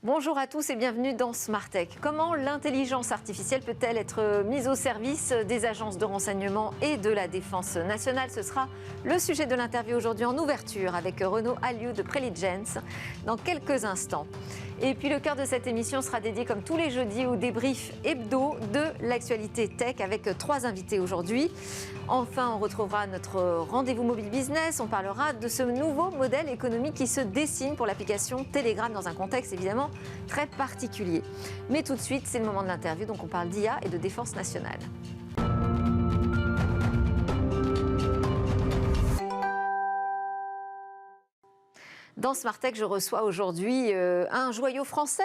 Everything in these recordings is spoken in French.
Bonjour à tous et bienvenue dans Smart Tech. Comment l'intelligence artificielle peut-elle être mise au service des agences de renseignement et de la défense nationale? Ce sera le sujet de l'interview aujourd'hui en ouverture avec Renaud Alliou de Preligens dans quelques instants. Et puis le cœur de cette émission sera dédié comme tous les jeudis au débrief hebdo de l'actualité tech avec 3 invités aujourd'hui. Enfin, on retrouvera notre rendez-vous mobile business. On parlera de ce nouveau modèle économique qui se dessine pour l'application Telegram dans un contexte évidemment très particulier. Mais tout de suite, c'est le moment de l'interview, donc on parle d'IA et de défense nationale. Dans Smart Tech, je reçois aujourd'hui un joyau français,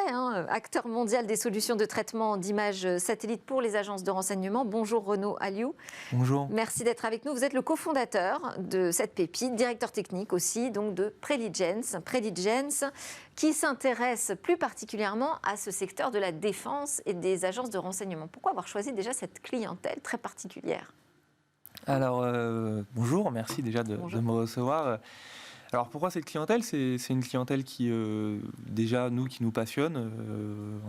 acteur mondial des solutions de traitement d'images satellites pour les agences de renseignement. Bonjour Renaud Alliou. Bonjour. Merci d'être avec nous. Vous êtes le cofondateur de cette pépite, directeur technique aussi donc de Preligens. Preligens qui s'intéresse plus particulièrement à ce secteur de la défense et des agences de renseignement. Pourquoi avoir choisi déjà cette clientèle très particulière? Alors, bonjour, merci déjà de me recevoir. Alors pourquoi cette clientèle? C'est une clientèle qui, déjà, qui nous passionne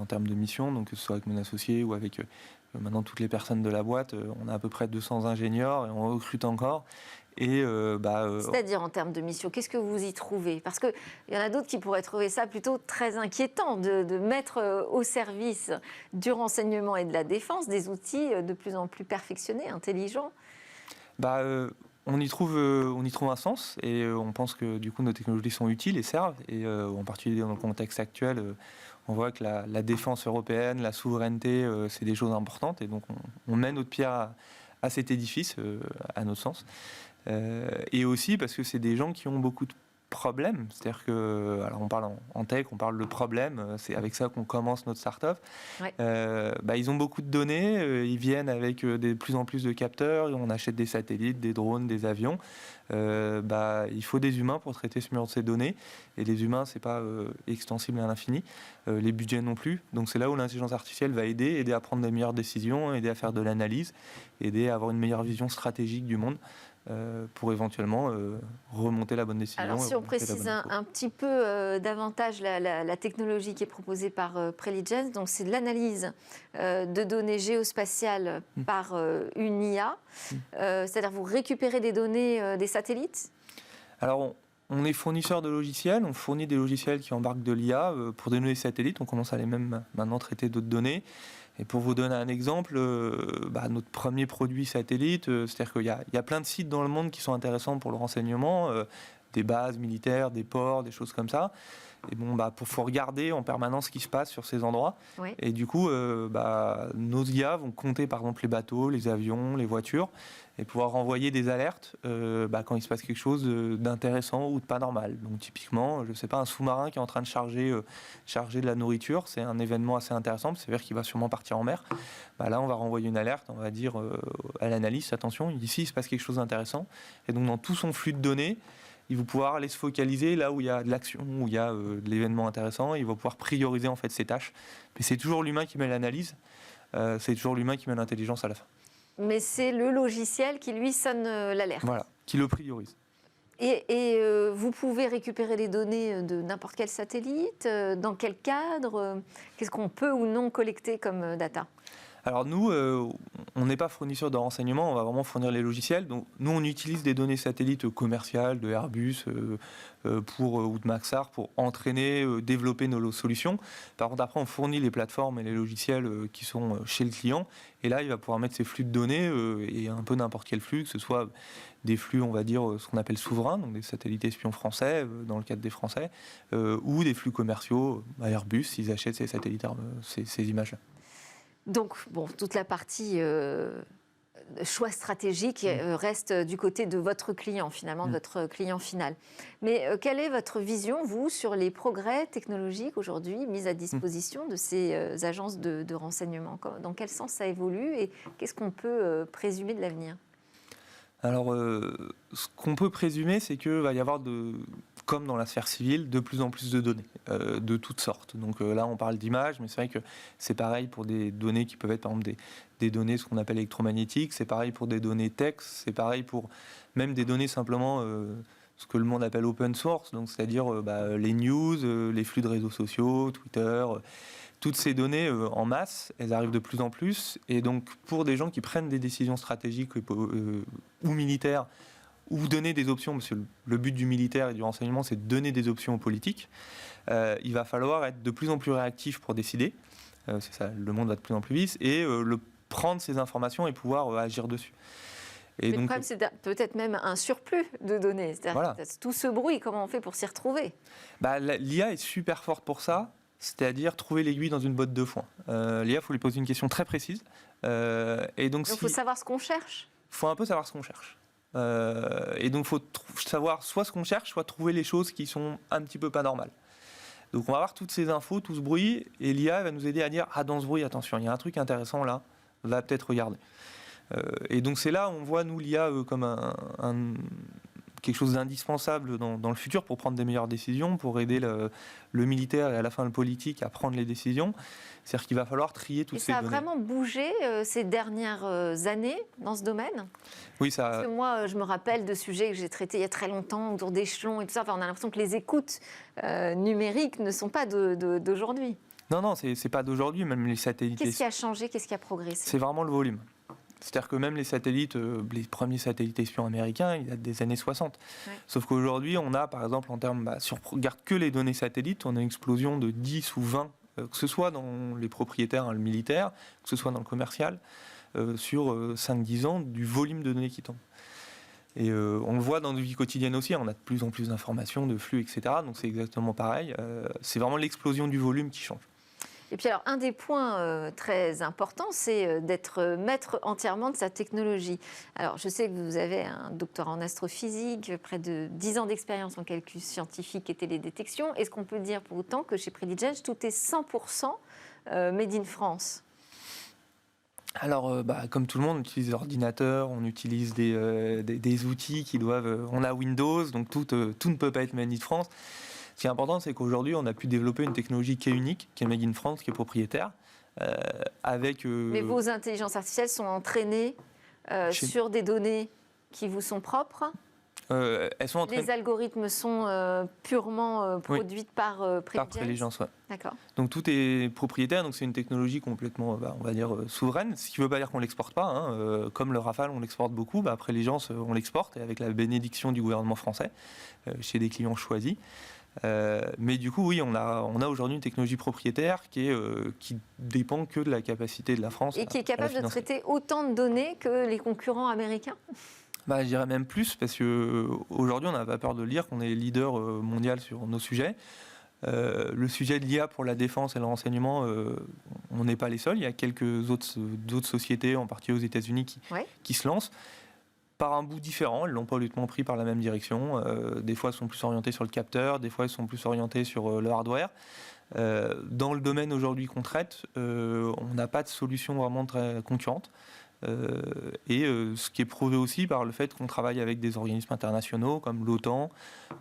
en termes de mission, donc que ce soit avec mon associé ou avec maintenant toutes les personnes de la boîte. On a à peu près 200 ingénieurs et on recrute encore. C'est-à-dire en termes de mission, qu'est-ce que vous y trouvez? Parce qu'il y en a d'autres qui pourraient trouver ça plutôt très inquiétant de mettre au service du renseignement et de la défense des outils de plus en plus perfectionnés, intelligents. On y trouve un sens et on pense que du coup nos technologies sont utiles et servent. Et en particulier dans le contexte actuel, on voit que la défense européenne, la souveraineté, c'est des choses importantes. Et donc on met notre pierre à cet édifice, à notre sens. Et aussi parce que c'est des gens qui ont beaucoup de problèmes. C'est-à-dire que, alors on parle en tech, on parle de problèmes, c'est avec ça qu'on commence notre start-up. Ouais. Ils ont beaucoup de données, ils viennent avec de plus en plus de capteurs, on achète des satellites, des drones, des avions. Il faut des humains pour traiter ce mur de ces données. Et les humains, c'est pas extensible à l'infini. Les budgets non plus. Donc c'est là où l'intelligence artificielle va aider à prendre des meilleures décisions, aider à faire de l'analyse, aider à avoir une meilleure vision stratégique du monde. Pour éventuellement remonter la bonne décision. Alors si on précise un petit peu davantage la technologie qui est proposée par Preligens, donc c'est de l'analyse de données géospatiales par une IA, c'est-à-dire vous récupérez des données des satellites? Alors on est fournisseur de logiciels, on fournit des logiciels qui embarquent de l'IA pour des données satellites, on commence à les même maintenant traiter d'autres données. Et pour vous donner un exemple, notre premier produit satellite, c'est-à-dire qu'il y a plein de sites dans le monde qui sont intéressants pour le renseignement, des bases militaires, des ports, des choses comme ça. Et faut regarder en permanence ce qui se passe sur ces endroits. Oui. Et du coup, nos IA vont compter par exemple les bateaux, les avions, les voitures, et pouvoir renvoyer des alertes quand il se passe quelque chose d'intéressant ou de pas normal. Donc typiquement, je sais pas, un sous-marin qui est en train de charger de la nourriture, c'est un événement assez intéressant, c'est-à-dire qu'il va sûrement partir en mer. Là, on va renvoyer une alerte, on va dire à l'analyste, attention, ici il se passe quelque chose d'intéressant. Et donc dans tout son flux de données, il va pouvoir aller se focaliser là où il y a de l'action, où il y a de l'événement intéressant. Il va pouvoir prioriser en fait ses tâches. Mais c'est toujours l'humain qui met l'analyse, c'est toujours l'humain qui met l'intelligence à la fin. Mais c'est le logiciel qui lui sonne l'alerte. Voilà, qui le priorise. Et vous pouvez récupérer les données de n'importe quel satellite, dans quel cadre, qu'est-ce qu'on peut ou non collecter comme data? Alors nous, on n'est pas fournisseur de renseignements, on va vraiment fournir les logiciels. Donc nous, on utilise des données satellites commerciales de Airbus ou de Maxar pour entraîner, développer nos solutions. Par contre, après, on fournit les plateformes et les logiciels qui sont chez le client. Et là, il va pouvoir mettre ses flux de données et un peu n'importe quel flux, que ce soit des flux, on va dire, ce qu'on appelle souverains, donc des satellites espions français, dans le cadre des Français, ou des flux commerciaux à Airbus, s'ils achètent ces satellites, ces images-là. Donc, toute la partie choix stratégique reste du côté de votre client, finalement, de votre client final. Mais quelle est votre vision, vous, sur les progrès technologiques aujourd'hui mis à disposition de ces agences de renseignement? Dans quel sens ça évolue et qu'est-ce qu'on peut présumer de l'avenir? Alors, ce qu'on peut présumer, c'est qu'il va y avoir comme dans la sphère civile, de plus en plus de données, de toutes sortes. Donc là, on parle d'images, mais c'est vrai que c'est pareil pour des données qui peuvent être, par exemple, des données, ce qu'on appelle électromagnétiques, c'est pareil pour des données texte, c'est pareil pour même des données simplement ce que le monde appelle open source, donc c'est-à-dire les news, les flux de réseaux sociaux, Twitter, toutes ces données en masse, elles arrivent de plus en plus. Et donc, pour des gens qui prennent des décisions stratégiques ou militaires, ou donner des options, parce que le but du militaire et du renseignement, c'est de donner des options aux politiques, il va falloir être de plus en plus réactif pour décider. C'est ça, le monde va de plus en plus vite, et prendre ces informations et pouvoir agir dessus. Mais donc, le problème, c'est peut-être même un surplus de données. C'est-à-dire tout ce bruit, comment on fait pour s'y retrouver? L'IA est super forte pour ça, c'est-à-dire trouver l'aiguille dans une botte de foin. L'IA, il faut lui poser une question très précise. Et donc, il faut savoir ce qu'on cherche. Il faut un peu savoir ce qu'on cherche. Et donc, il faut savoir soit ce qu'on cherche, soit trouver les choses qui sont un petit peu pas normales. Donc, on va avoir toutes ces infos, tout ce bruit, et l'IA va nous aider à dire « Ah, dans ce bruit, attention, il y a un truc intéressant là, va peut-être regarder. » Et donc, c'est là où on voit, nous, l'IA comme quelque chose d'indispensable dans le futur pour prendre des meilleures décisions, pour aider le militaire et à la fin le politique à prendre les décisions. C'est-à-dire qu'il va falloir trier toutes ces données. Et ça a vraiment bougé ces dernières années dans ce domaine? Oui, ça... Parce que moi, je me rappelle de sujets que j'ai traités il y a très longtemps, autour d'échelons et tout ça. Enfin, on a l'impression que les écoutes numériques ne sont pas d'aujourd'hui. Non, c'est pas d'aujourd'hui, même les satellites... Qu'est-ce qui a changé? Qu'est-ce qui a progressé? C'est vraiment le volume. C'est-à-dire que même les satellites, les premiers satellites espions américains, ils datent des années 60. Ouais. Sauf qu'aujourd'hui, on a, par exemple, en termes, si on regarde que les données satellites, on a une explosion de 10 ou 20, que ce soit dans les propriétaires, le militaire, que ce soit dans le commercial, sur 5-10 ans, du volume de données qui tombe. Et on le voit dans nos vies quotidiennes aussi, on a de plus en plus d'informations, de flux, etc. Donc c'est exactement pareil. C'est vraiment l'explosion du volume qui change. Et puis alors, un des points très importants, c'est d'être maître entièrement de sa technologie. Alors, je sais que vous avez un doctorat en astrophysique, près de 10 ans d'expérience en calcul scientifique et télédétection. Est-ce qu'on peut dire pour autant que chez Preligens, tout est 100% made in France? Alors, comme tout le monde, on utilise des ordinateurs, on utilise des outils qui doivent... on a Windows, donc tout ne peut pas être made in France. Ce qui est important, c'est qu'aujourd'hui, on a pu développer une technologie qui est unique, qui est Made in France, qui est propriétaire, avec... Mais vos intelligences artificielles sont entraînées sur des données qui vous sont propres? Elles sont entraînées... Les algorithmes sont purement produites par Preligens? Par Preligens, oui. D'accord. Donc tout est propriétaire, donc c'est une technologie complètement, on va dire, souveraine, ce qui ne veut pas dire qu'on ne l'exporte pas. Hein. Comme le Rafale, on l'exporte beaucoup, Preligens, on l'exporte, et avec la bénédiction du gouvernement français, chez des clients choisis. Mais du coup, oui, on a aujourd'hui une technologie propriétaire qui dépend que de la capacité de la France. Et qui est capable de traiter autant de données que les concurrents américains? Je dirais même plus, parce qu'aujourd'hui, on n'a pas peur de le dire, qu'on est leader mondial sur nos sujets. Le sujet de l'IA pour la défense et le renseignement, on n'est pas les seuls. Il y a quelques d'autres sociétés, en particulier aux États-Unis, qui se lancent. Par un bout différent, elles n'ont pas honnêtement pris par la même direction. Des fois, elles sont plus orientées sur le capteur, des fois, elles sont plus orientées sur le hardware. Dans le domaine aujourd'hui qu'on traite, on n'a pas de solution vraiment très concurrente. Ce qui est prouvé aussi par le fait qu'on travaille avec des organismes internationaux comme l'OTAN,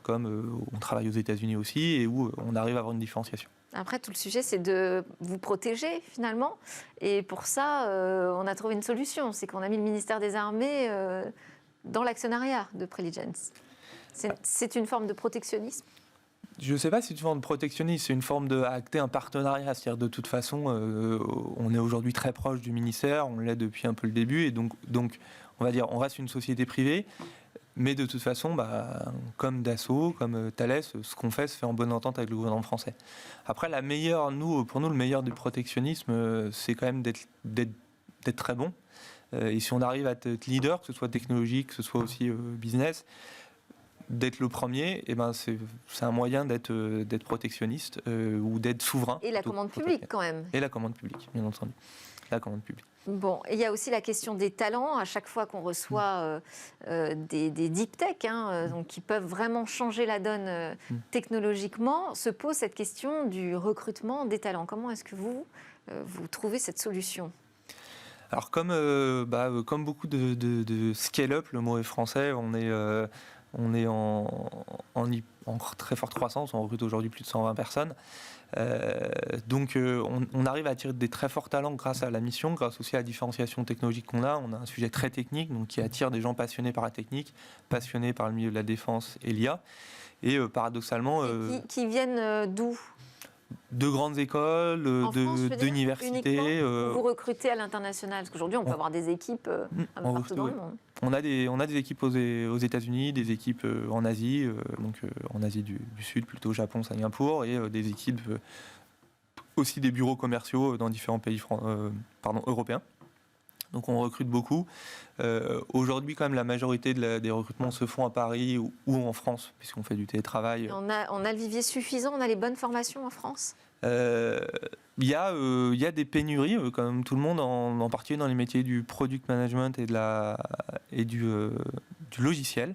comme on travaille aux États-Unis aussi, et où on arrive à avoir une différenciation. Après, tout le sujet, c'est de vous protéger, finalement. Et pour ça, on a trouvé une solution. C'est qu'on a mis le ministère des Armées dans l'actionnariat de Preligens. C'est une forme de protectionnisme? Je ne sais pas si c'est une forme de protectionnisme, c'est une forme d'acter un partenariat. C'est-à-dire, de toute façon, on est aujourd'hui très proche du ministère, on l'est depuis un peu le début, et donc on va dire, on reste une société privée. Mais de toute façon, comme Dassault, comme Thales, ce qu'on fait se fait en bonne entente avec le gouvernement français. Après, pour nous, le meilleur du protectionnisme, c'est quand même d'être très bon. Et si on arrive à être leader, que ce soit technologique, que ce soit aussi business, d'être le premier, c'est un moyen d'être protectionniste ou d'être souverain. Et la commande publique, quand même. Et la commande publique, bien entendu. La commande publique. Bon, et il y a aussi la question des talents. À chaque fois qu'on reçoit des deep tech, donc qui peuvent vraiment changer la donne technologiquement, se pose cette question du recrutement des talents. Comment est-ce que vous trouvez cette solution? Alors, comme beaucoup de scale-up, le mot est français, On est en très forte croissance, on recrute aujourd'hui plus de 120 personnes. Donc on arrive à attirer des très forts talents grâce à la mission, grâce aussi à la différenciation technologique qu'on a. On a un sujet très technique, donc qui attire des gens passionnés par la technique, passionnés par le milieu de la défense et l'IA. Et paradoxalement... qui viennent d'où ? De grandes écoles, d'universités. Vous recrutez à l'international, parce qu'aujourd'hui on peut avoir des équipes un peu partout dans le monde. On a des équipes aux États-Unis, des équipes en Asie, en Asie du Sud, plutôt Japon, Singapour, et des équipes aussi des bureaux commerciaux dans différents pays européens. Donc on recrute beaucoup. Aujourd'hui, quand même, la majorité des recrutements se font à Paris ou en France, puisqu'on fait du télétravail. On a le vivier suffisant, on a les bonnes formations en France ? Il y a des pénuries, comme tout le monde, en particulier dans les métiers du product management et du logiciel.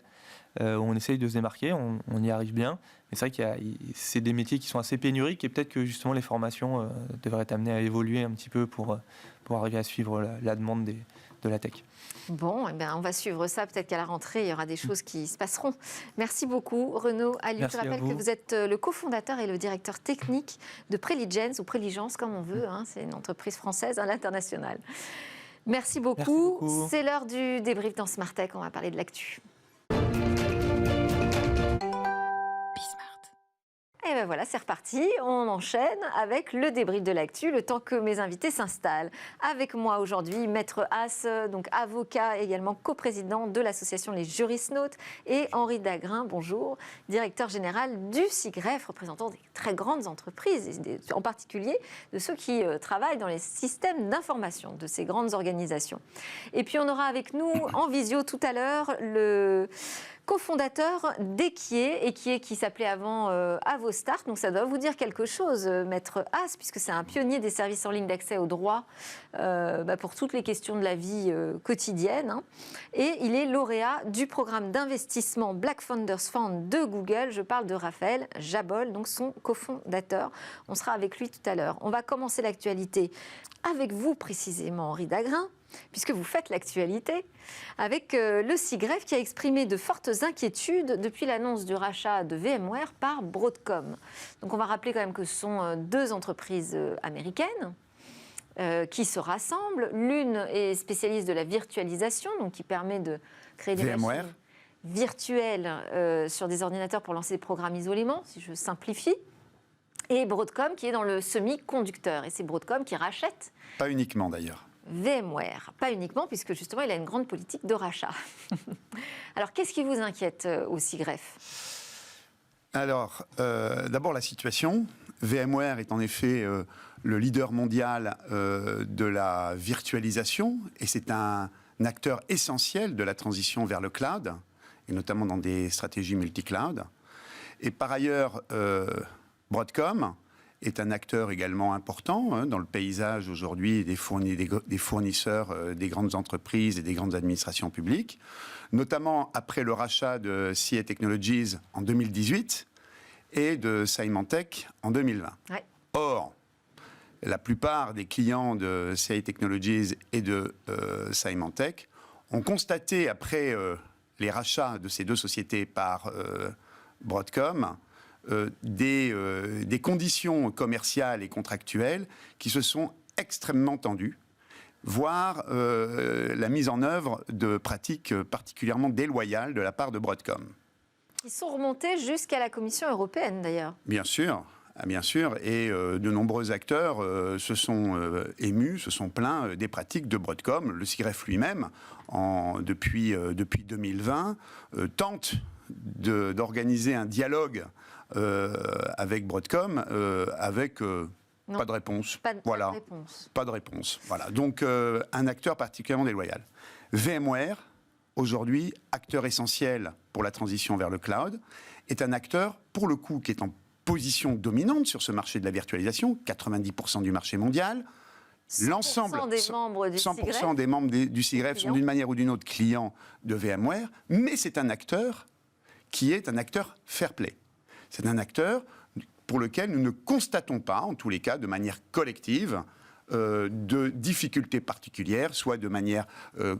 On essaye de se démarquer, on y arrive bien. Mais c'est vrai que c'est des métiers qui sont assez pénuriques et peut-être que justement les formations devraient être amenées à évoluer un petit peu pour arriver à suivre la demande de la tech. Bon, on va suivre ça. Peut-être qu'à la rentrée, il y aura des choses qui se passeront. Merci beaucoup, Renaud Aliouk. Je rappelle que vous êtes le cofondateur et le directeur technique de Preligens, ou Preligence, comme on veut. C'est une entreprise française à l'international. Merci beaucoup. C'est l'heure du débrief dans Smart Tech. On va parler de l'actu. Et bien voilà, c'est reparti. On enchaîne avec le débrief de l'actu, le temps que mes invités s'installent. Avec moi aujourd'hui, Maître Haas, donc avocat, également coprésident de l'association Les Jurisnautes, et Henri Dagrin, bonjour, directeur général du SIGREF, représentant des très grandes entreprises, en particulier de ceux qui travaillent dans les systèmes d'information de ces grandes organisations. Et puis on aura avec nous en visio tout à l'heure le cofondateur d'Equier, qui s'appelait avant Avostart. Donc ça doit vous dire quelque chose, Maître Haas, puisque c'est un pionnier des services en ligne d'accès au droit pour toutes les questions de la vie quotidienne. Et il est lauréat du programme d'investissement Black Founders Fund de Google. Je parle de Raphaël Jabol, donc son cofondateur. On sera avec lui tout à l'heure. On va commencer l'actualité avec vous précisément, Henri Dagrin, puisque vous faites l'actualité, avec le SIGREF qui a exprimé de fortes inquiétudes depuis l'annonce du rachat de VMware par Broadcom. Donc on va rappeler quand même que ce sont deux entreprises américaines qui se rassemblent. L'une est spécialiste de la virtualisation, donc qui permet de créer des machines virtuelles sur des ordinateurs pour lancer des programmes isolément, si je simplifie. Et Broadcom qui est dans le semi-conducteur. Et c'est Broadcom qui rachète. Pas uniquement d'ailleurs. VMware, pas uniquement, puisque justement il a une grande politique de rachat. Alors qu'est-ce qui vous inquiète au SIGREF ? Alors, d'abord la situation. VMware est en effet le leader mondial de la virtualisation, et c'est un acteur essentiel de la transition vers le cloud, et notamment dans des stratégies multi-cloud. Et par ailleurs, Broadcom est un acteur également important dans le paysage aujourd'hui des fournisseurs des grandes entreprises et des grandes administrations publiques, notamment après le rachat de CA Technologies en 2018 et de Symantec en 2020. Ouais. Or, la plupart des clients de CA Technologies et de Symantec ont constaté, après les rachats de ces deux sociétés par Broadcom, des conditions commerciales et contractuelles qui se sont extrêmement tendues, voire la mise en œuvre de pratiques particulièrement déloyales de la part de Broadcom. Ils sont remontés jusqu'à la Commission européenne d'ailleurs. Bien sûr, et de nombreux acteurs se sont émus, se sont plaints des pratiques de Broadcom. Le SIGREF lui-même, depuis 2020, tente d'organiser un dialogue avec Broadcom, avec pas de réponse. Pas de réponse. Voilà. Donc, un acteur particulièrement déloyal. VMware, aujourd'hui, acteur essentiel pour la transition vers le cloud, est un acteur, pour le coup, qui est en position dominante sur ce marché de la virtualisation, 90% du marché mondial. 100% des membres du 100% des membres du SIGREF sont d'une manière ou d'une autre clients de VMware, mais c'est un acteur qui est un acteur fair play. C'est un acteur pour lequel nous ne constatons pas, en tous les cas, de manière collective, de difficultés particulières, soit de manière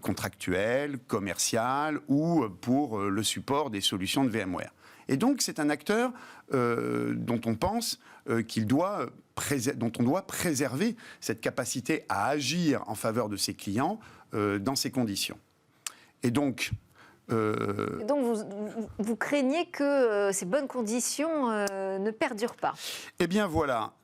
contractuelle, commerciale ou pour le support des solutions de VMware. Et donc, c'est un acteur dont on pense dont on doit préserver cette capacité à agir en faveur de ses clients dans ces conditions. Et donc... vous craignez que ces bonnes conditions ne perdurent pas. Eh bien voilà,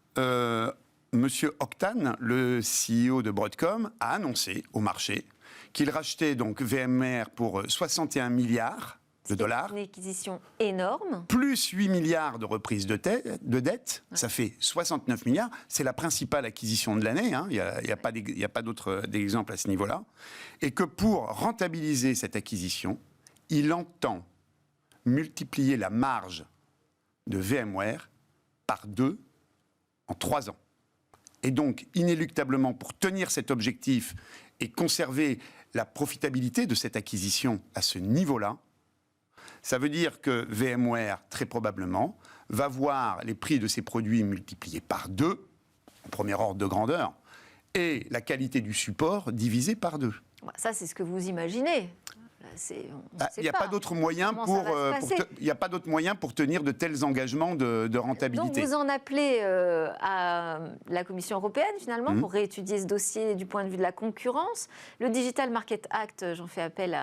Monsieur Octane, le CEO de Broadcom, a annoncé au marché qu'il rachetait donc VMware pour 61 milliards de dollars. Une acquisition énorme. Plus 8 milliards de reprises de dette, ça fait 69 milliards. C'est la principale acquisition de l'année, hein. Il n'y a pas d'autres exemples à ce niveau-là. Et que pour rentabiliser cette acquisition, il entend multiplier la marge de VMware par 2 en 3 ans. Et donc, inéluctablement, pour tenir cet objectif et conserver la profitabilité de cette acquisition à ce niveau-là, ça veut dire que VMware, très probablement, va voir les prix de ses produits multipliés par 2, en premier ordre de grandeur, et la qualité du support divisée par 2. Ça, c'est ce que vous imaginez. Il n'y a pas d'autre moyen pour tenir de tels engagements de rentabilité. Donc vous en appelez à la Commission européenne, finalement, pour réétudier ce dossier du point de vue de la concurrence. Le Digital Market Act, j'en fais appel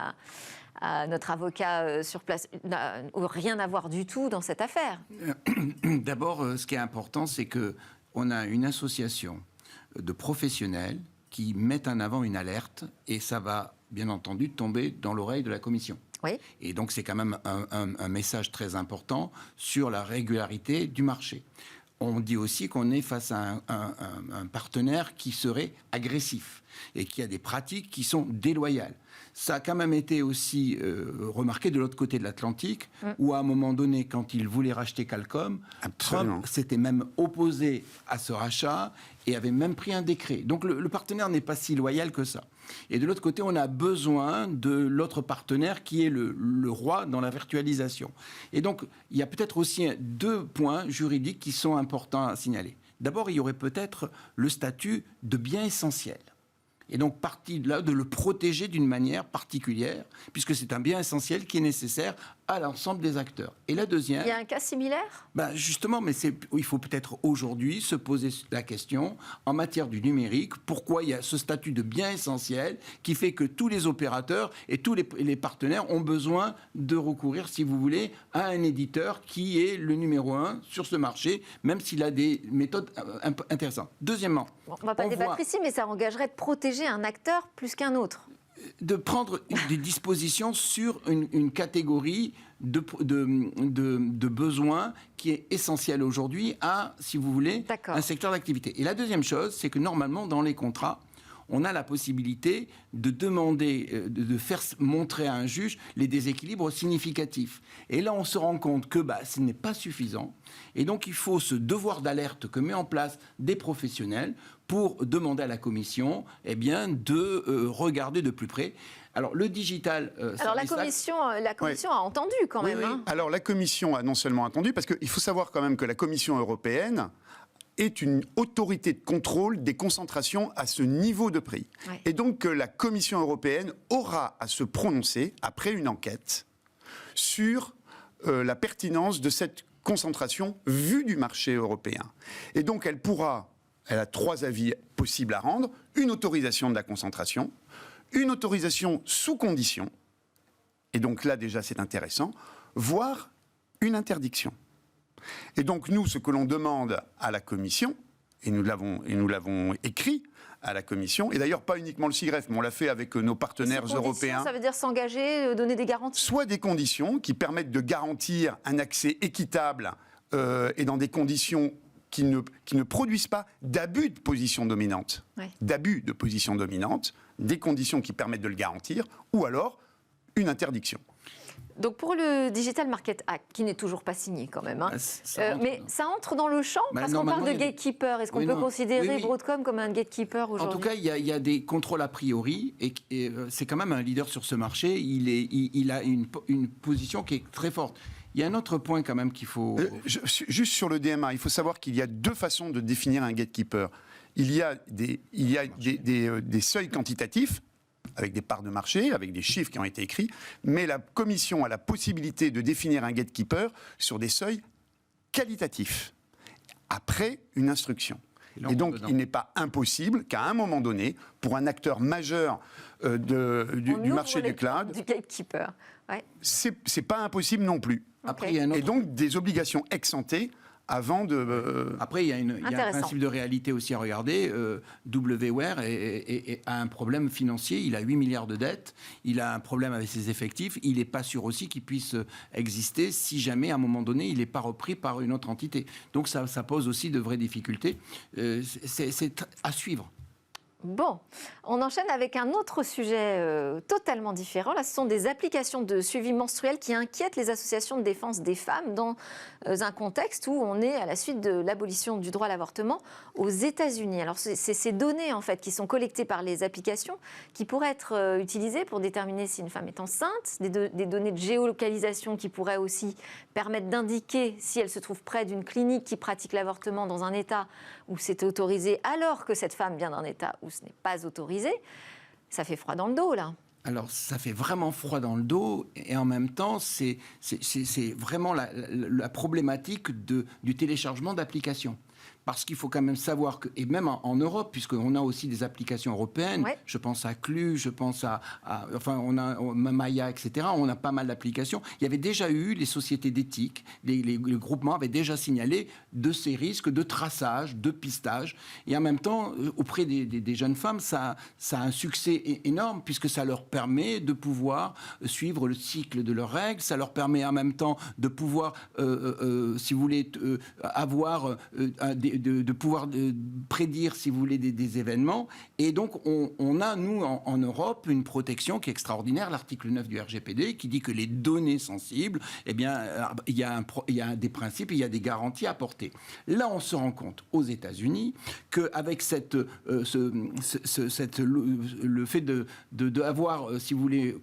à notre avocat sur place, n'a rien à voir du tout dans cette affaire. D'abord, ce qui est important, c'est qu'on a une association de professionnels qui mettent en avant une alerte, et ça va bien entendu tomber dans l'oreille de la Commission. Oui. Et donc c'est quand même un message très important sur la régularité du marché. On dit aussi qu'on est face à un partenaire qui serait agressif et qui a des pratiques qui sont déloyales. Ça a quand même été aussi remarqué de l'autre côté de l'Atlantique, où à un moment donné, quand il voulait racheter Qualcomm, Trump s'était même opposé à ce rachat et avait même pris un décret. Donc le partenaire n'est pas si loyal que ça. Et de l'autre côté, on a besoin de l'autre partenaire qui est le roi dans la virtualisation. Et donc, il y a peut-être aussi 2 points juridiques qui sont importants à signaler. D'abord, il y aurait peut-être le statut de bien essentiel. Et donc, partie de là, de le protéger d'une manière particulière, puisque c'est un bien essentiel qui est nécessaire à l'ensemble des acteurs. Et la deuxième... Il y a un cas similaire ? Justement, mais il faut peut-être aujourd'hui se poser la question, en matière du numérique, pourquoi il y a ce statut de bien essentiel qui fait que tous les opérateurs et tous les partenaires ont besoin de recourir, si vous voulez, à un éditeur qui est le numéro 1 sur ce marché, même s'il a des méthodes intéressantes. Deuxièmement... on ne va pas débattre ici, mais ça engagerait de protéger un acteur plus qu'un autre. De prendre des dispositions sur une catégorie de besoins qui est essentielle aujourd'hui à, si vous voulez, un secteur d'activité. Et la deuxième chose, c'est que normalement, dans les contrats, on a la possibilité de demander, de faire montrer à un juge les déséquilibres significatifs. Et là, on se rend compte que ce n'est pas suffisant. Et donc, il faut ce devoir d'alerte que met en place des professionnels pour demander à la Commission de regarder de plus près. Alors, le digital... Alors, la Commission a entendu quand même. Oui. Hein. Alors, la Commission a non seulement entendu, parce qu'il faut savoir quand même que la Commission européenne est une autorité de contrôle des concentrations à ce niveau de prix. Oui. Et donc, la Commission européenne aura à se prononcer, après une enquête, sur la pertinence de cette concentration vue du marché européen. Et donc, elle a 3 avis possibles à rendre: une autorisation de la concentration, une autorisation sous condition, et donc là déjà c'est intéressant, voire une interdiction. Et donc nous, ce que l'on demande à la Commission, et nous l'avons écrit à la Commission, et d'ailleurs pas uniquement le SIGREF, mais on l'a fait avec nos partenaires européens. Ça veut dire s'engager, donner des garanties ? Soit des conditions qui permettent de garantir un accès équitable et dans des conditions qui ne produisent pas d'abus de position dominante. Oui. D'abus de position dominante, des conditions qui permettent de le garantir, ou alors une interdiction. Donc pour le Digital Market Act, qui n'est toujours pas signé quand même, mais ça entre dans le champ, parce qu'on parle de gatekeeper. Est-ce qu'on peut considérer Broadcom comme un gatekeeper aujourd'hui ? En tout cas, il y a des contrôles a priori, et c'est quand même un leader sur ce marché. Il a une position qui est très forte. Il y a un autre point quand même qu'il faut... Juste sur le DMA, il faut savoir qu'il y a 2 façons de définir un gatekeeper. il y a des seuils quantitatifs, avec des parts de marché, avec des chiffres qui ont été écrits, mais la Commission a la possibilité de définir un gatekeeper sur des seuils qualitatifs, après une instruction. Et donc, il n'est pas impossible qu'à un moment donné, pour un acteur majeur du marché du cloud, du gatekeeper. Ouais. c'est pas imposible non plus. Après, il y a un autre... Et donc, des obligations ex-ante avant de... Après, il y a un principe de réalité aussi à regarder. WWare a un problème financier. Il a 8 milliards de dettes. Il a un problème avec ses effectifs. Il n'est pas sûr aussi qu'il puisse exister si jamais, à un moment donné, il n'est pas repris par une autre entité. Donc, ça pose aussi de vraies difficultés. C'est à suivre. Bon, on enchaîne avec un autre sujet totalement différent. Là, ce sont des applications de suivi menstruel qui inquiètent les associations de défense des femmes dans un contexte où on est à la suite de l'abolition du droit à l'avortement aux États-Unis. Alors, c'est ces données en fait qui sont collectées par les applications qui pourraient être utilisées pour déterminer si une femme est enceinte, des données de géolocalisation qui pourraient aussi permettre d'indiquer si elle se trouve près d'une clinique qui pratique l'avortement dans un État où c'est autorisé, alors que cette femme vient d'un État où ce n'est pas autorisé. Ça fait froid dans le dos, là. Alors, ça fait vraiment froid dans le dos, et en même temps, c'est vraiment la problématique du téléchargement d'applications. Parce qu'il faut quand même savoir que, et même en Europe, puisqu'on a aussi des applications européennes, ouais. Je pense à Clu, je pense enfin, on a Maya, etc. On a pas mal d'applications. Il y avait déjà eu les sociétés d'éthique, les groupements avaient déjà signalé de ces risques de traçage, de pistage. Et en même temps, auprès des jeunes femmes, ça a un succès énorme, puisque ça leur permet de pouvoir suivre le cycle de leurs règles. Ça leur permet en même temps de pouvoir, si vous voulez, avoir de pouvoir prédire, si vous voulez, des événements. Et donc, on a, nous, en Europe, une protection qui est extraordinaire, l'article 9 du RGPD, qui dit que les données sensibles, eh bien, il y a des principes, il y a des garanties à apporter. Là, on se rend compte, aux États-Unis, qu'avec le fait d'avoir, si vous voulez,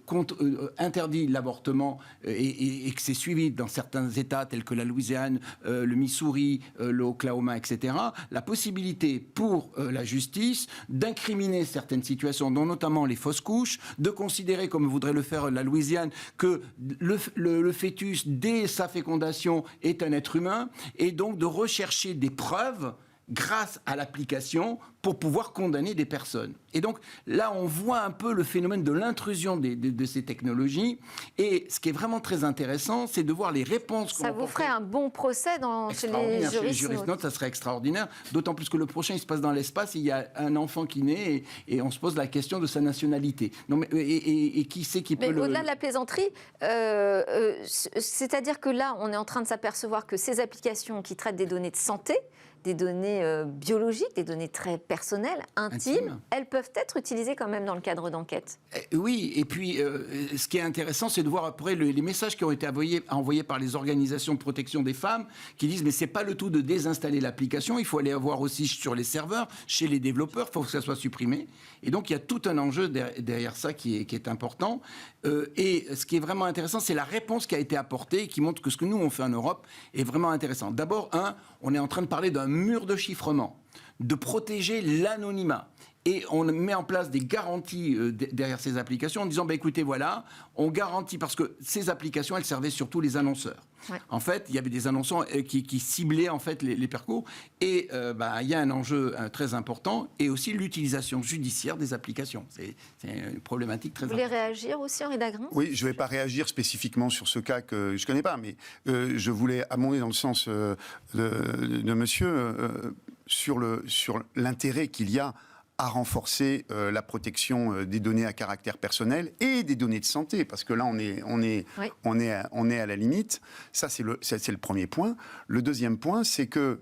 interdit l'avortement et que c'est suivi dans certains États, tels que la Louisiane, le Missouri, l'Oklahoma, etc., la possibilité pour la justice d'incriminer certaines situations, dont notamment les fausses couches, de considérer, comme voudrait le faire la Louisiane, que le fœtus, dès sa fécondation, est un être humain, et donc de rechercher des preuves grâce à l'application pour pouvoir condamner des personnes. Et donc là, on voit un peu le phénomène de l'intrusion de ces technologies. Et ce qui est vraiment très intéressant, c'est de voir les réponses qu'on Ça vous ferait un bon procès chez les juristes. Chez les juristes, ça serait extraordinaire. D'autant plus que le prochain, il se passe dans l'espace. Il y a un enfant qui naît et on se pose la question de sa nationalité. Non, mais, et qui c'est qui peut le... Au-delà de la plaisanterie, c'est-à-dire que là, on est en train de s'apercevoir que ces applications qui traitent des données de santé, des données biologiques, des données très personnelles, intimes, elles peuvent être utilisées quand même dans le cadre d'enquêtes. Oui, et puis ce qui est intéressant, c'est de voir après les messages qui ont été envoyés par les organisations de protection des femmes, qui disent mais c'est pas le tout de désinstaller l'application, il faut aller voir aussi sur les serveurs, chez les développeurs, il faut que ça soit supprimé. Et donc il y a tout un enjeu derrière ça qui est important. Et ce qui est vraiment intéressant, c'est la réponse qui a été apportée et qui montre que ce que nous on fait en Europe est vraiment intéressant. D'abord, on est en train de parler d'un mur de chiffrement, de protéger l'anonymat. Et on met en place des garanties derrière ces applications en disant, écoutez, voilà, on garantit, parce que ces applications, elles servaient surtout les annonceurs. Ouais. En fait, il y avait des annonceurs qui ciblaient en fait les parcours. Et il y a un enjeu très important, et aussi l'utilisation judiciaire des applications. C'est une problématique très importante. Vous voulez réagir aussi, Henri Dagrand ? Oui, je ne vais pas réagir spécifiquement sur ce cas que je ne connais pas, mais je voulais abonder dans le sens de monsieur sur l'intérêt qu'il y a à renforcer la protection des données à caractère personnel et des données de santé, parce que là on est à la limite. Ça c'est le premier point. Le deuxième point, c'est que,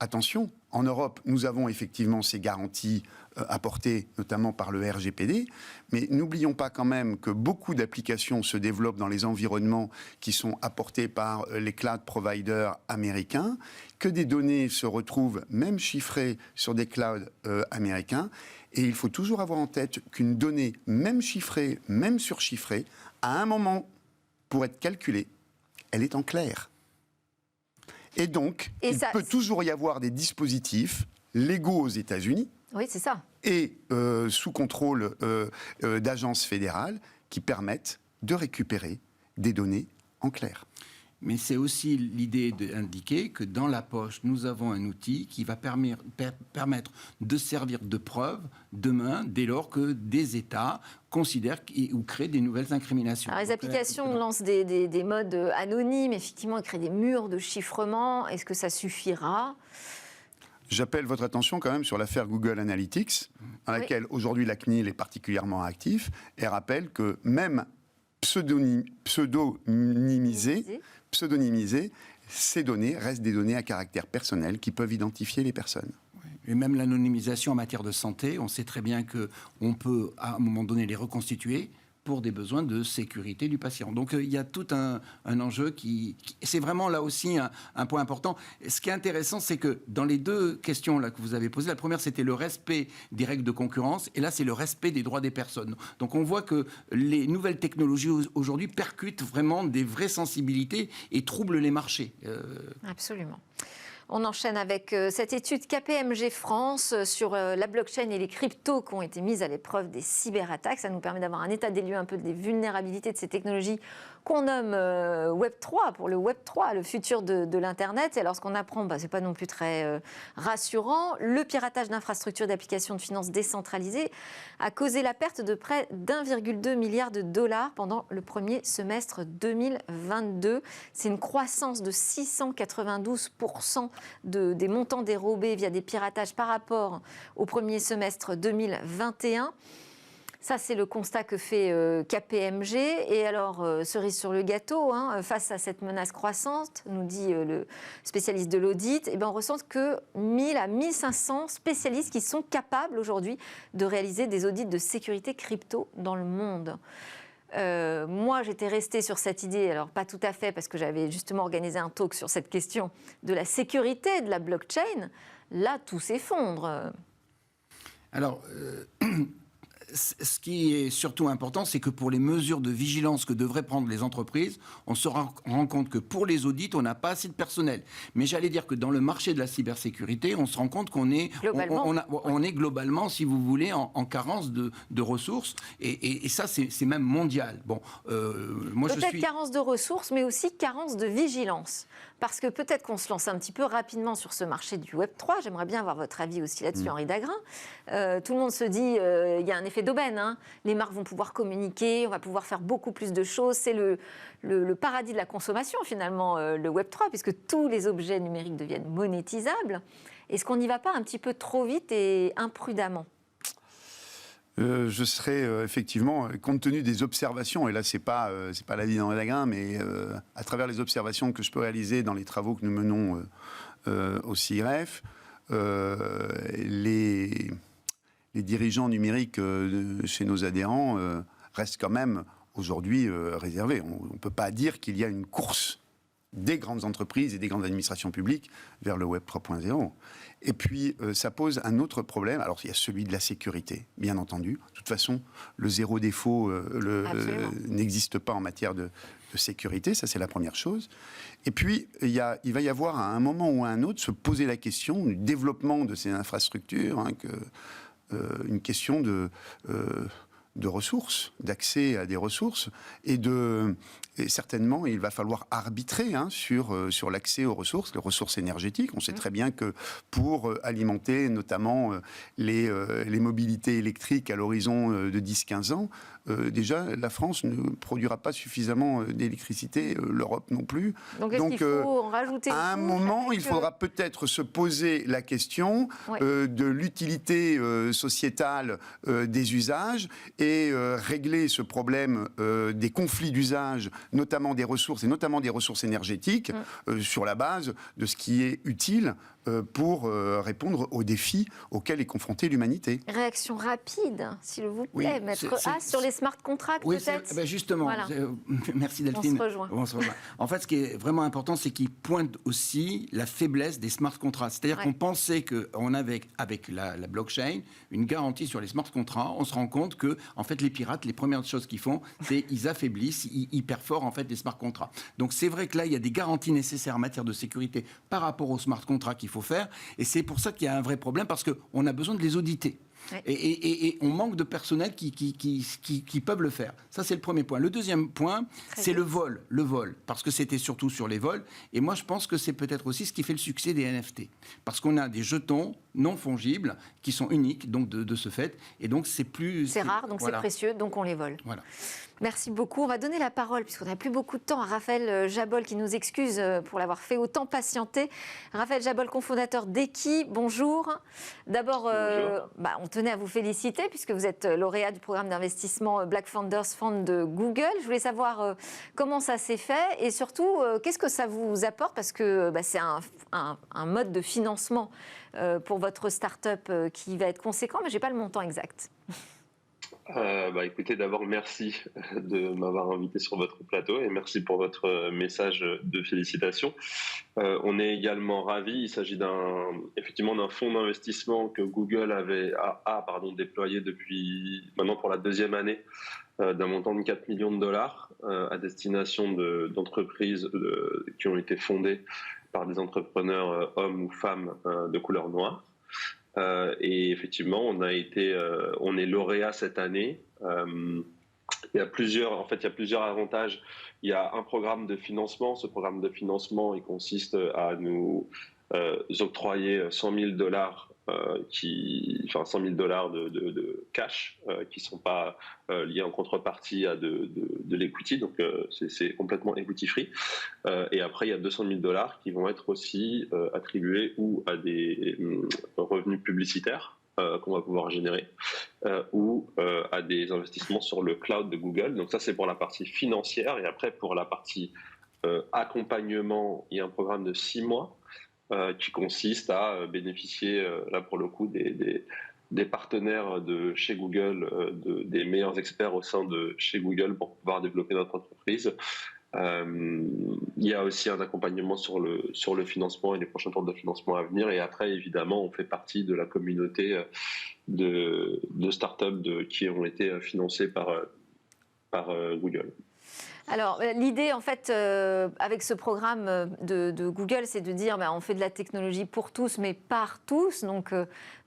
attention, en Europe, nous avons effectivement ces garanties apportées notamment par le RGPD, mais n'oublions pas quand même que beaucoup d'applications se développent dans les environnements qui sont apportés par les cloud providers américains, que des données se retrouvent même chiffrées sur des clouds américains, et il faut toujours avoir en tête qu'une donnée, même chiffrée, même surchiffrée, à un moment, pour être calculée, elle est en clair. Et donc, il peut toujours y avoir des dispositifs légaux aux États-Unis Oui, c'est ça. et sous contrôle d'agences fédérales qui permettent de récupérer des données en clair. Mais c'est aussi l'idée d'indiquer que dans la poche, nous avons un outil qui va permettre de servir de preuve demain, dès lors que des États considèrent ou créent des nouvelles incriminations. Alors, les applications lancent des modes anonymes, effectivement, créent des murs de chiffrement. Est-ce que ça suffira ? J'appelle votre attention quand même sur l'affaire Google Analytics, dans laquelle aujourd'hui la CNIL est particulièrement active, et rappelle que même pseudonymisées, ces données restent des données à caractère personnel qui peuvent identifier les personnes. Et même l'anonymisation en matière de santé, on sait très bien qu'on peut à un moment donné les reconstituer pour des besoins de sécurité du patient. Donc il y a tout un enjeu c'est vraiment là aussi un point important. Ce qui est intéressant, c'est que dans les deux questions là que vous avez posées, la première c'était le respect des règles de concurrence, et là c'est le respect des droits des personnes. Donc on voit que les nouvelles technologies aujourd'hui percutent vraiment des vraies sensibilités et troublent les marchés. Absolument. On enchaîne avec cette étude KPMG France sur la blockchain et les cryptos qui ont été mises à l'épreuve des cyberattaques. Ça nous permet d'avoir un état des lieux un peu des vulnérabilités de ces technologies qu'on nomme Web3, pour le Web3, le futur de l'Internet. Et alors, ce qu'on apprend, c'est pas non plus très rassurant. Le piratage d'infrastructures d'applications de finances décentralisées a causé la perte de près d'1,2 milliard de dollars pendant le premier semestre 2022. C'est une croissance de 692% des montants dérobés via des piratages par rapport au premier semestre 2021. Ça, c'est le constat que fait KPMG. Et alors, cerise sur le gâteau, face à cette menace croissante, nous dit le spécialiste de l'audit, on ressent que 1000 à 1500 spécialistes qui sont capables aujourd'hui de réaliser des audits de sécurité crypto dans le monde. Moi, j'étais restée sur cette idée, alors pas tout à fait, parce que j'avais justement organisé un talk sur cette question de la sécurité de la blockchain. Là, tout s'effondre. Alors... Ce qui est surtout important, c'est que pour les mesures de vigilance que devraient prendre les entreprises, on se rend compte que pour les audits, on n'a pas assez de personnel. Mais j'allais dire que dans le marché de la cybersécurité, on se rend compte qu'on est on est globalement, si vous voulez, en carence de ressources. Et ça, c'est même mondial. Bon, moi, peut-être carence de ressources, mais aussi carence de vigilance. Parce que peut-être qu'on se lance un petit peu rapidement sur ce marché du Web3. J'aimerais bien avoir votre avis aussi là-dessus, Henri Dagrin. Tout le monde se dit, il y a un effet d'aubaine. Les marques vont pouvoir communiquer, on va pouvoir faire beaucoup plus de choses. C'est le paradis de la consommation, finalement, le Web3, puisque tous les objets numériques deviennent monétisables. Est-ce qu'on n'y va pas un petit peu trop vite et imprudemment ? Je serais effectivement, compte tenu des observations, et là c'est pas l'avis d'Henri Dagrin, mais à travers les observations que je peux réaliser dans les travaux que nous menons au CIREF, les dirigeants numériques chez nos adhérents restent quand même aujourd'hui réservés. On ne peut pas dire qu'il y a une course des grandes entreprises et des grandes administrations publiques vers le Web 3.0. Et puis, ça pose un autre problème. Alors, il y a celui de la sécurité, bien entendu. De toute façon, le zéro défaut n'existe pas en matière de sécurité. Ça, c'est la première chose. Et puis, il va y avoir, à un moment ou à un autre, se poser la question du développement de ces infrastructures, une question de ressources, d'accès à des ressources, et certainement, il va falloir arbitrer sur l'accès aux ressources énergétiques. On sait très bien que pour alimenter notamment les mobilités électriques à l'horizon de 10-15 ans, déjà, la France ne produira pas suffisamment d'électricité, l'Europe non plus. Donc est-ce qu'il faut en rajouter à un moment, il faudra peut-être se poser la question de l'utilité sociétale des usages et régler ce problème des conflits d'usage, notamment des ressources, et notamment des ressources énergétiques, sur la base de ce qui est utile pour répondre aux défis auxquels est confrontée l'humanité. Réaction rapide, s'il vous plaît, Maître A, sur les smart contracts, peut-être justement, voilà. Merci Delphine. On se rejoint. En fait, ce qui est vraiment important, c'est qu'il pointe aussi la faiblesse des smart contracts. C'est-à-dire qu'on pensait qu'on avait, avec la blockchain, une garantie sur les smart contracts. On se rend compte que, En fait, les pirates, les premières choses qu'ils font, c'est qu'ils affaiblissent, ils perforent en fait les smart contracts. Donc c'est vrai que là, il y a des garanties nécessaires en matière de sécurité par rapport aux smart contracts qu'il faut faire. Et c'est pour ça qu'il y a un vrai problème, parce qu'on a besoin de les auditer. Ouais. Et on manque de personnel qui peuvent le faire. Ça, c'est le premier point. Le deuxième point, c'est le vol. Le vol, parce que c'était surtout sur les vols. Et moi, je pense que c'est peut-être aussi ce qui fait le succès des NFT. Parce qu'on a des jetons non fongibles qui sont uniques, donc de ce fait. Et donc, c'est plus... C'est rare, donc voilà. C'est précieux, donc on les vole. Voilà. Merci beaucoup. On va donner la parole, puisqu'on n'a plus beaucoup de temps, à Raphaël Jabol, qui nous excuse pour l'avoir fait autant patienter. Raphaël Jabol, cofondateur d'Eki, bonjour. D'abord, on tenait à vous féliciter, puisque vous êtes lauréat du programme d'investissement Black Founders Fund de Google. Je voulais savoir comment ça s'est fait, et surtout, qu'est-ce que ça vous apporte, parce que c'est un mode de financement pour votre start-up qui va être conséquent, mais je n'ai pas le montant exact. Écoutez, d'abord, merci de m'avoir invité sur votre plateau et merci pour votre message de félicitations. On est également ravis. Il s'agit effectivement d'un fonds d'investissement que Google a déployé depuis maintenant pour la deuxième année d'un montant de 4 millions de dollars à destination d'entreprises qui ont été fondées par des entrepreneurs hommes ou femmes de couleur noire. Et effectivement, on est lauréat cette année. Il y a plusieurs avantages. Il y a un programme de financement. Ce programme de financement, il consiste à nous octroyer 100 000 dollars, 100 000 dollars de cash qui ne sont pas liés en contrepartie à de l'equity, donc c'est complètement equity free. Et après, il y a 200 000 dollars qui vont être aussi attribués ou à des revenus publicitaires qu'on va pouvoir générer ou à des investissements sur le cloud de Google. Donc ça, c'est pour la partie financière. Et après, pour la partie accompagnement, il y a un programme de 6 mois qui consiste à bénéficier, là pour le coup, des partenaires de chez Google, des meilleurs experts au sein de chez Google pour pouvoir développer notre entreprise. Il y a aussi un accompagnement sur le financement et les prochains tours de financement à venir. Et après, évidemment, on fait partie de la communauté de startups qui ont été financées par Google. Alors, l'idée, en fait, avec ce programme de Google, c'est de dire on fait de la technologie pour tous, mais par tous. Donc,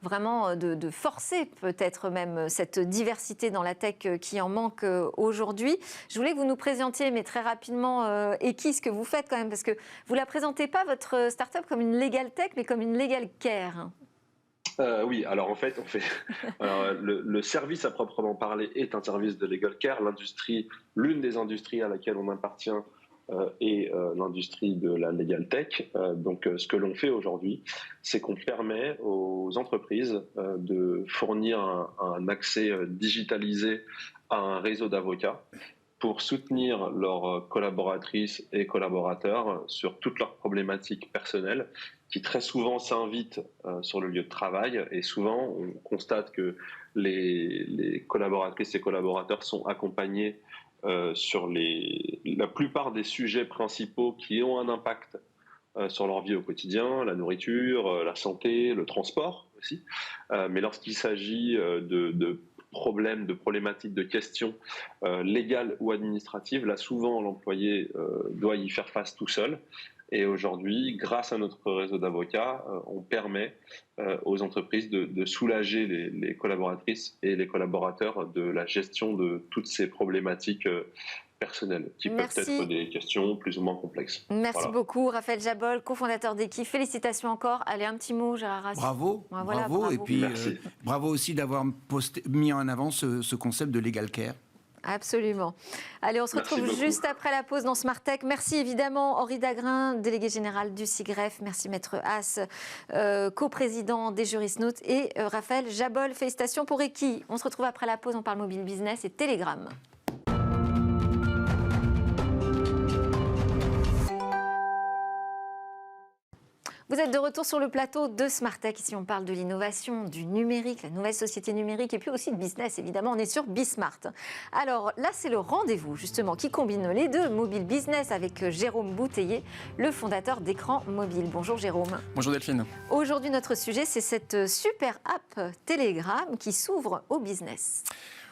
vraiment, de forcer peut-être même cette diversité dans la tech qui en manque aujourd'hui. Je voulais que vous nous présentiez, mais très rapidement, Eki, ce que vous faites quand même, parce que vous ne la présentez pas, votre start-up, comme une legal tech, mais comme une legal care. Oui, alors en fait, le service à proprement parler est un service de legal care. L'une des industries à laquelle on appartient est l'industrie de la legal tech. Donc, ce que l'on fait aujourd'hui, c'est qu'on permet aux entreprises de fournir un accès digitalisé à un réseau d'avocats pour soutenir leurs collaboratrices et collaborateurs sur toutes leurs problématiques personnelles qui très souvent s'invitent sur le lieu de travail. Et souvent, on constate que les collaboratrices et collaborateurs sont accompagnés sur la plupart des sujets principaux qui ont un impact sur leur vie au quotidien, la nourriture, la santé, le transport aussi. Mais lorsqu'il s'agit de problèmes, de problématiques, de questions légales ou administratives, là souvent l'employé doit y faire face tout seul. Et aujourd'hui, grâce à notre réseau d'avocats, on permet aux entreprises de soulager les collaboratrices et les collaborateurs de la gestion de toutes ces problématiques personnelles, qui peuvent être des questions plus ou moins complexes. Merci beaucoup, Raphaël Jabol, cofondateur d'Eki. Félicitations encore. Allez, un petit mot, Gérard Rassi. Bravo. Et puis, bravo aussi d'avoir mis en avant ce concept de legal care. Absolument. Allez, on se retrouve juste après la pause dans Smart Tech. Merci évidemment Henri Dagrin, délégué général du SIGREF. Merci Maître Haas, coprésident des Jurisnautes. Et Raphaël Jabol, félicitations pour Eki. On se retrouve après la pause, on parle mobile business et Telegram. Vous êtes de retour sur le plateau de Smart Tech. Ici, on parle de l'innovation, du numérique, la nouvelle société numérique et puis aussi de business, évidemment. On est sur Bismart. Alors là, c'est le rendez-vous, justement, qui combine les deux, mobile business, avec Jérôme Bouteiller, le fondateur d'Écran Mobile. Bonjour Jérôme. Bonjour Delphine. Aujourd'hui, notre sujet, c'est cette super app Telegram qui s'ouvre au business.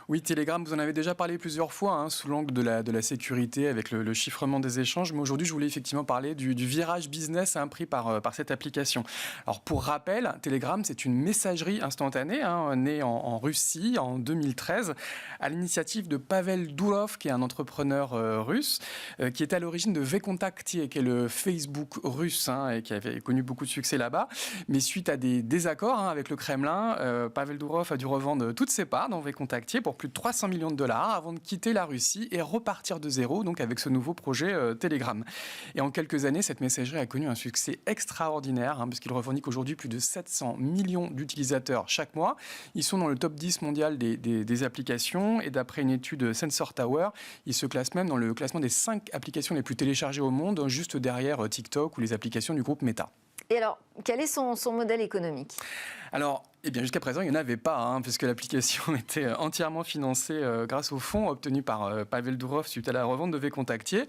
Oui, Telegram, vous en avez déjà parlé plusieurs fois, sous l'angle de la sécurité avec le chiffrement des échanges. Mais aujourd'hui, je voulais effectivement parler du virage business pris par cette application. Alors, pour rappel, Telegram, c'est une messagerie instantanée née en Russie en 2013 à l'initiative de Pavel Durov, qui est un entrepreneur russe, qui était à l'origine de VKontakte, qui est le Facebook russe et qui avait connu beaucoup de succès là-bas. Mais suite à des désaccords avec le Kremlin, Pavel Durov a dû revendre toutes ses parts dans VKontakte pour plus de 300 millions de dollars avant de quitter la Russie et repartir de zéro, donc avec ce nouveau projet Telegram. Et en quelques années, cette messagerie a connu un succès extraordinaire, puisqu'il revendique aujourd'hui plus de 700 millions d'utilisateurs chaque mois. Ils sont dans le top 10 mondial des applications, et d'après une étude Sensor Tower, ils se classent même dans le classement des 5 applications les plus téléchargées au monde, juste derrière TikTok ou les applications du groupe Meta. Et alors, quel est son modèle économique ? Alors, jusqu'à présent, il n'y en avait pas, puisque l'application était entièrement financée grâce aux fonds obtenus par Pavel Durov suite à la revente de VKontakte.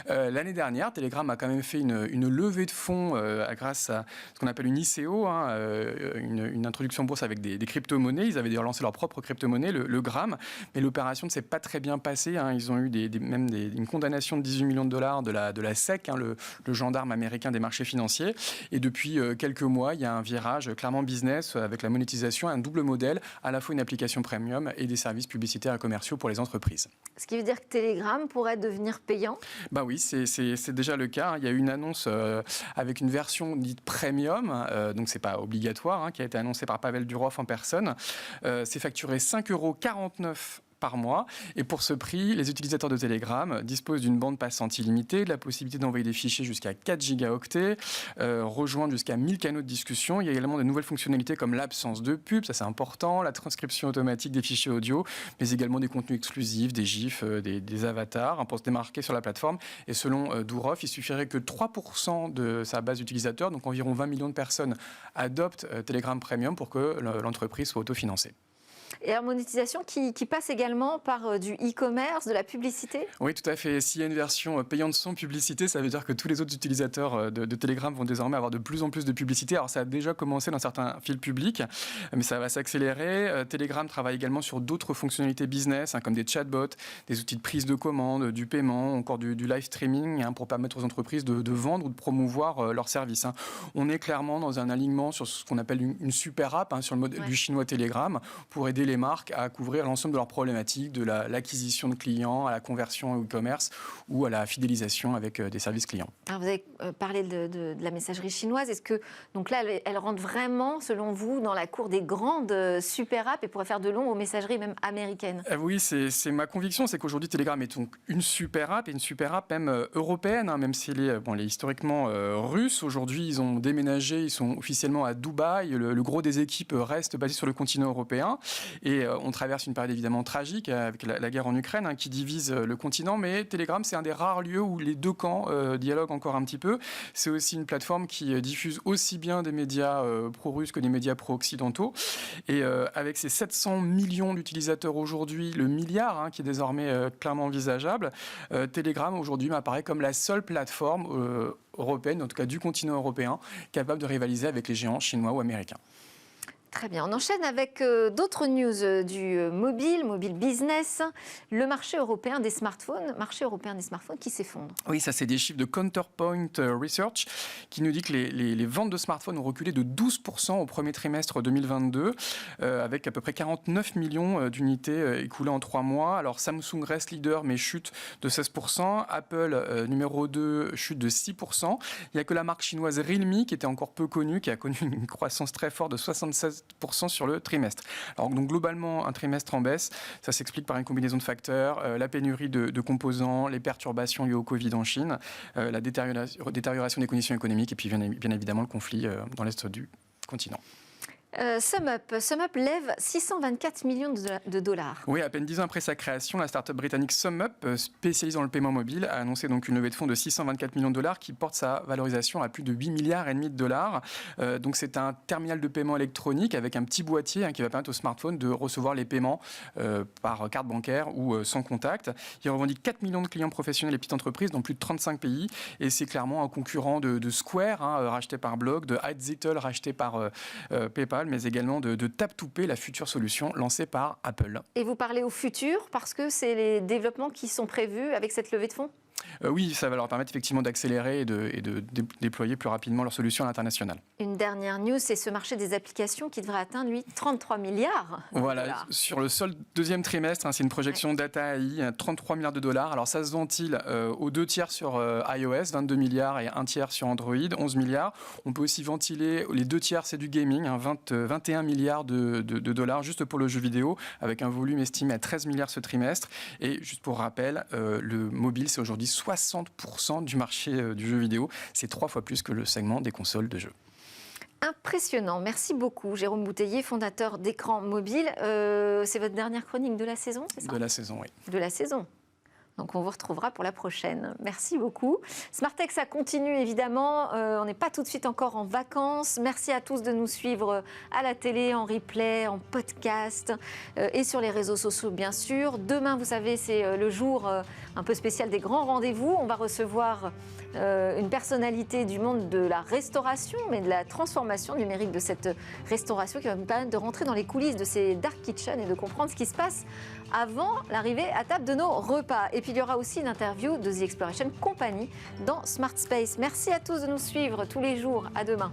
L'année dernière, Telegram a quand même fait une levée de fonds grâce à ce qu'on appelle une ICO, une introduction en bourse avec des crypto-monnaies. Ils avaient d'ailleurs lancé leur propre crypto-monnaie, le Gram, mais l'opération ne s'est pas très bien passée. Ils ont eu même une condamnation de 18 millions de dollars de la SEC, le gendarme américain des marchés financiers. Et depuis quelques mois, il y a un virage clairement business avec la monétisation, un double modèle, à la fois une application premium et des services publicitaires et commerciaux pour les entreprises. Ce qui veut dire que Telegram pourrait devenir payant ? Bah oui, c'est déjà le cas. Il y a eu une annonce avec une version dite premium, donc c'est pas obligatoire, qui a été annoncée par Pavel Durov en personne. C'est facturé 5,49 € par mois. Et pour ce prix, les utilisateurs de Telegram disposent d'une bande passante illimitée, de la possibilité d'envoyer des fichiers jusqu'à 4 gigaoctets, rejoindre jusqu'à 1000 canaux de discussion. Il y a également de nouvelles fonctionnalités comme l'absence de pub, ça c'est important, la transcription automatique des fichiers audio, mais également des contenus exclusifs, des gifs, des avatars pour se démarquer sur la plateforme. Et selon Durov, il suffirait que 3% de sa base d'utilisateurs, donc environ 20 millions de personnes, adoptent Telegram Premium pour que l'entreprise soit autofinancée. Et la monétisation qui passe également par du e-commerce, de la publicité ? Oui, tout à fait. S'il y a une version payante sans publicité, ça veut dire que tous les autres utilisateurs de Telegram vont désormais avoir de plus en plus de publicité. Alors, ça a déjà commencé dans certains fils publics, mais ça va s'accélérer. Telegram travaille également sur d'autres fonctionnalités business, comme des chatbots, des outils de prise de commande, du paiement, encore du live streaming, pour permettre aux entreprises de vendre ou de promouvoir leurs services. On est clairement dans un alignement sur ce qu'on appelle une super app, sur le modèle du chinois Telegram, pour aider les marques à couvrir l'ensemble de leurs problématiques, de l'acquisition de clients, à la conversion au e-commerce ou à la fidélisation avec des services clients. Alors vous avez parlé de la messagerie chinoise. Est-ce que donc là, elle rentre vraiment, selon vous, dans la cour des grandes super apps et pourrait faire de l'ombre aux messageries même américaines ? Oui, c'est ma conviction, c'est qu'aujourd'hui Telegram est donc une super app et une super app même européenne, même si elle est historiquement russe. Aujourd'hui, ils ont déménagé, ils sont officiellement à Dubaï. Le gros des équipes reste basé sur le continent européen. Et on traverse une période évidemment tragique avec la guerre en Ukraine qui divise le continent. Mais Telegram, c'est un des rares lieux où les deux camps dialoguent encore un petit peu. C'est aussi une plateforme qui diffuse aussi bien des médias pro-russes que des médias pro-occidentaux. Et avec ses 700 millions d'utilisateurs aujourd'hui, le milliard qui est désormais clairement envisageable, Telegram aujourd'hui m'apparaît comme la seule plateforme européenne, en tout cas du continent européen, capable de rivaliser avec les géants chinois ou américains. Très bien, on enchaîne avec d'autres news du mobile business, le marché européen des smartphones qui s'effondre. Oui, ça c'est des chiffres de Counterpoint Research qui nous dit que les ventes de smartphones ont reculé de 12% au premier trimestre 2022, avec à peu près 49 millions d'unités écoulées en 3 mois. Alors Samsung reste leader mais chute de 16%, Apple numéro 2 chute de 6%. Il n'y a que la marque chinoise Realme qui était encore peu connue, qui a connu une croissance très forte de 76% sur le trimestre. Alors donc globalement un trimestre en baisse, ça s'explique par une combinaison de facteurs, la pénurie de composants, les perturbations liées au Covid en Chine, la détérioration des conditions économiques et puis bien évidemment le conflit dans l'est du continent. SumUp lève 624 millions de dollars. Oui, à peine 10 ans après sa création, la start-up britannique SumUp, spécialisée dans le paiement mobile, a annoncé donc une levée de fonds de 624 millions de dollars qui porte sa valorisation à plus de 8,5 milliards de dollars. Donc c'est un terminal de paiement électronique avec un petit boîtier qui va permettre au smartphone de recevoir les paiements par carte bancaire ou sans contact. Il revendique 4 millions de clients professionnels et petites entreprises dans plus de 35 pays et c'est clairement un concurrent de Square, racheté par Block, de Adzettle, racheté par PayPal, Central, mais également de Tap2Pay, la future solution lancée par Apple. Et vous parlez au futur parce que c'est les développements qui sont prévus avec cette levée de fonds ? Oui, ça va leur permettre effectivement d'accélérer et de déployer plus rapidement leurs solutions à l'international. Une dernière news, c'est ce marché des applications qui devrait atteindre, lui, 33 milliards de Voilà, dollars. sur le seul deuxième trimestre, c'est une projection Data AI, 33 milliards de dollars. Alors ça se ventile aux 2 tiers sur iOS, 22 milliards, et 1 tiers sur Android, 11 milliards. On peut aussi ventiler, les 2 tiers c'est du gaming, 21 milliards de dollars juste pour le jeu vidéo, avec un volume estimé à 13 milliards ce trimestre. Et juste pour rappel, le mobile, c'est aujourd'hui 60% du marché du jeu vidéo. C'est 3 fois plus que le segment des consoles de jeux. Impressionnant. Merci beaucoup, Jérôme Bouteiller, fondateur d'Écran Mobile. C'est votre dernière chronique de la saison, c'est ça ? De la saison, oui. De la saison. Donc on vous retrouvera pour la prochaine. Merci beaucoup. Smartech, ça continue évidemment. On n'est pas tout de suite encore en vacances. Merci à tous de nous suivre à la télé, en replay, en podcast et sur les réseaux sociaux bien sûr. Demain, vous savez, c'est le jour un peu spécial des grands rendez-vous. On va recevoir une personnalité du monde de la restauration, mais de la transformation numérique de cette restauration qui va nous permettre de rentrer dans les coulisses de ces dark kitchens et de comprendre ce qui se passe avant l'arrivée à table de nos repas. Et puis il y aura aussi une interview de The Exploration Company dans Smart Space. Merci à tous de nous suivre tous les jours. À demain.